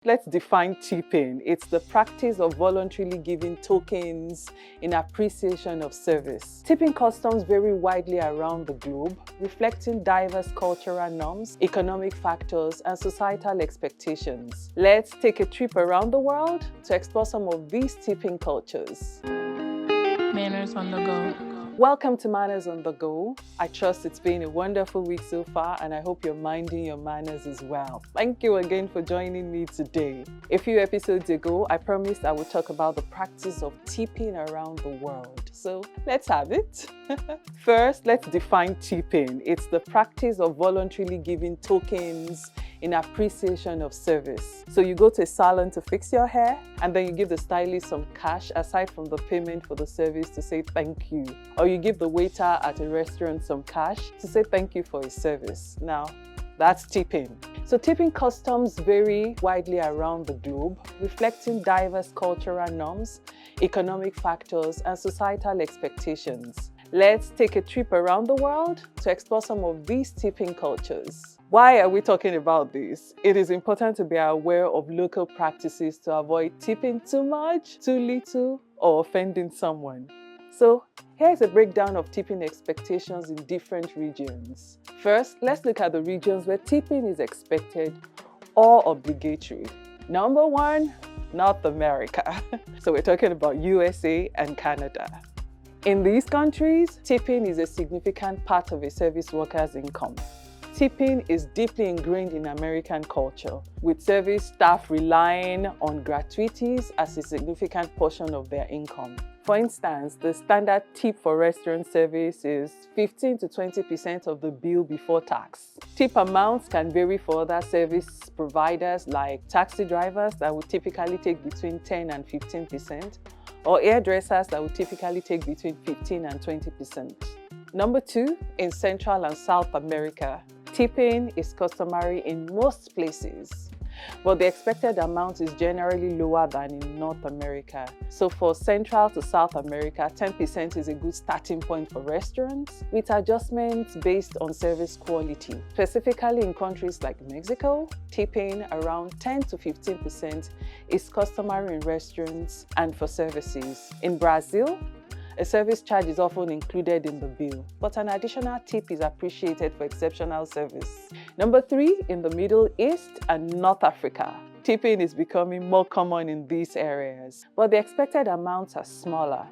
Let's define tipping. It's the practice of voluntarily giving tokens in appreciation of service. Tipping customs vary widely around the globe, reflecting diverse cultural norms, economic factors, and societal expectations. Let's take a trip around the world to explore some of these tipping cultures. Manners on the go. Welcome to Manners on the Go. I trust it's been a wonderful week so far, and I hope you're minding your manners as well. Thank you again for joining me today. A few episodes ago, I promised I would talk about the practice of tipping around the world. So let's have it. First, let's define tipping. It's the practice of voluntarily giving tokens in appreciation of service. So you go to a salon to fix your hair, and then you give the stylist some cash aside from the payment for the service to say thank you. Or you give the waiter at a restaurant some cash to say thank you for his service. Now, that's tipping. So tipping customs vary widely around the globe, reflecting diverse cultural norms, economic factors, and societal expectations. Let's take a trip around the world to explore some of these tipping cultures. Why are we talking about this? It is important to be aware of local practices to avoid tipping too much, too little, or offending someone. So here's a breakdown of tipping expectations in different regions. First, let's look at the regions where tipping is expected or obligatory. Number one, North America. So we're talking about USA and Canada. In these countries, tipping is a significant part of a service worker's income. Tipping is deeply ingrained in American culture, with service staff relying on gratuities as a significant portion of their income. For instance, the standard tip for restaurant service is 15 to 20% of the bill before tax. Tip amounts can vary for other service providers like taxi drivers that would typically take between 10 and 15%, or hairdressers that would typically take between 15 and 20%. Number two, in Central and South America, tipping is customary in most places, but the expected amount is generally lower than in North America. So for Central to South America, 10% is a good starting point for restaurants, with adjustments based on service quality. Specifically in countries like Mexico, tipping around 10 to 15% is customary in restaurants and for services. In Brazil, a service charge is often included in the bill, but an additional tip is appreciated for exceptional service. Number three, in the Middle East and North Africa, tipping is becoming more common in these areas, but the expected amounts are smaller.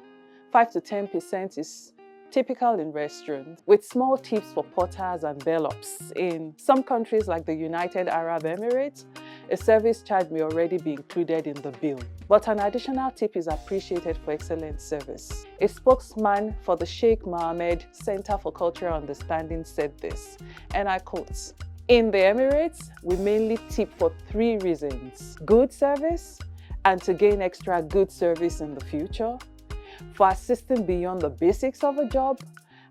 5 to 10% is typical in restaurants, with small tips for porters and bellhops. In some countries like the United Arab Emirates, a service charge may already be included in the bill, but an additional tip is appreciated for excellent service. A spokesman for the Sheikh Mohammed Center for Cultural Understanding said this, and I quote, "In the Emirates, we mainly tip for 3 reasons: good service, and to gain extra good service in the future, for assisting beyond the basics of a job,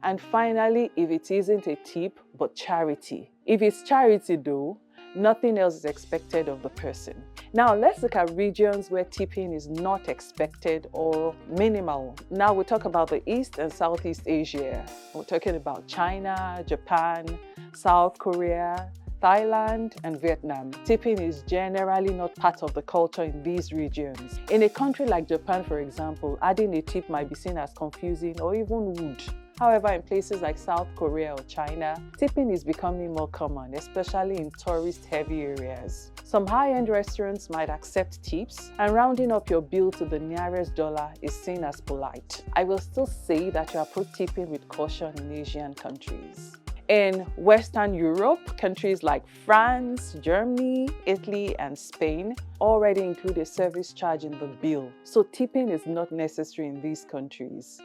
and finally, if it isn't a tip, but charity. If it's charity though, nothing else is expected of the person." Now let's look at regions where tipping is not expected or minimal. Now we talk about the East and Southeast Asia. We're talking about China, Japan, South Korea, Thailand, and Vietnam. Tipping is generally not part of the culture in these regions. In a country like Japan, for example, adding a tip might be seen as confusing or even rude. However, in places like South Korea or China, tipping is becoming more common, especially in tourist-heavy areas. Some high-end restaurants might accept tips, and rounding up your bill to the nearest dollar is seen as polite. I will still say that you approach tipping with caution in Asian countries. In Western Europe, countries like France, Germany, Italy, and Spain already include a service charge in the bill, so tipping is not necessary in these countries.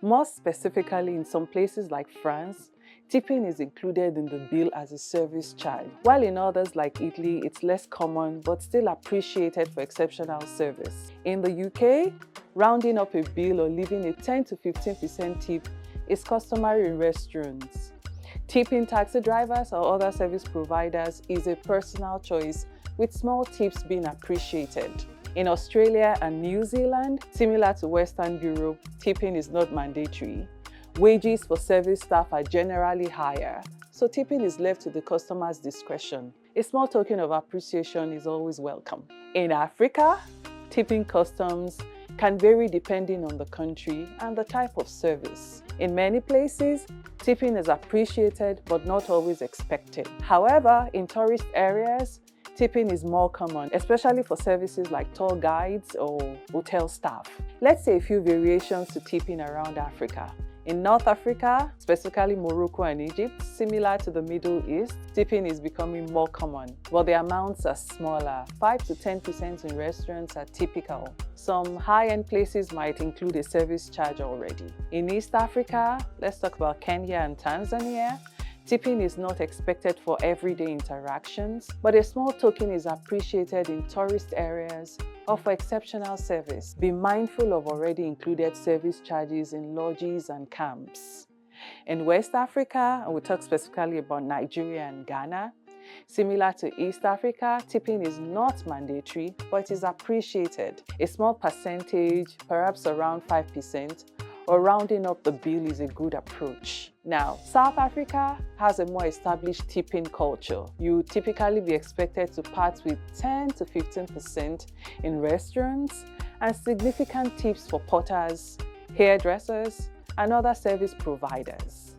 More specifically, in some places like France, tipping is included in the bill as a service charge, while in others like Italy, it's less common but still appreciated for exceptional service. In the UK, rounding up a bill or leaving a 10 to 15% tip is customary in restaurants. Tipping taxi drivers or other service providers is a personal choice, with small tips being appreciated. In Australia and New Zealand, similar to Western Europe, tipping is not mandatory. Wages for service staff are generally higher, so tipping is left to the customer's discretion. a small token of appreciation is always welcome. In Africa, tipping customs can vary depending on the country and the type of service. In many places, tipping is appreciated but not always expected. However, in tourist areas, tipping is more common, especially for services like tour guides or hotel staff. Let's say a few variations to tipping around Africa. In North Africa, specifically Morocco and Egypt, similar to the Middle East, tipping is becoming more common, but the amounts are smaller. 5 to 10% in restaurants are typical. Some high-end places might include a service charge already. In East Africa, let's talk about Kenya and Tanzania. Tipping is not expected for everyday interactions, but a small token is appreciated in tourist areas or for exceptional service. Be mindful of already included service charges in lodges and camps. In West Africa, and we'll talk specifically about Nigeria and Ghana, similar to East Africa, tipping is not mandatory, but it is appreciated. A small percentage, perhaps around 5%, or rounding up the bill is a good approach. Now, South Africa has a more established tipping culture. You typically be expected to part with 10 to 15% in restaurants and significant tips for porters, hairdressers, and other service providers.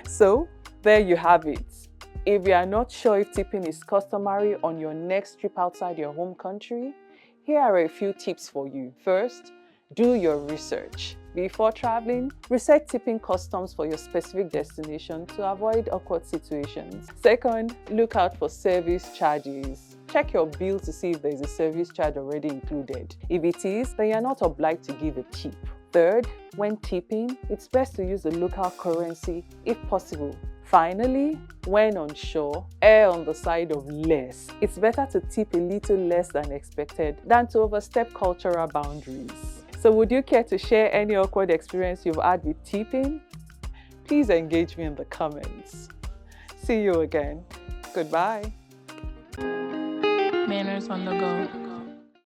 So, there you have it. If you are not sure if tipping is customary on your next trip outside your home country, here are a few tips for you. First, do your research. Before traveling, research tipping customs for your specific destination to avoid awkward situations. Second, look out for service charges. Check your bill to see if there is a service charge already included. If it is, then you're not obliged to give a tip. Third, when tipping, it's best to use the local currency if possible. Finally, when unsure, err on the side of less. It's better to tip a little less than expected than to overstep cultural boundaries. So would you care to share any awkward experience you've had with tipping? Please engage me in the comments. See you again. Goodbye. Manners on the go.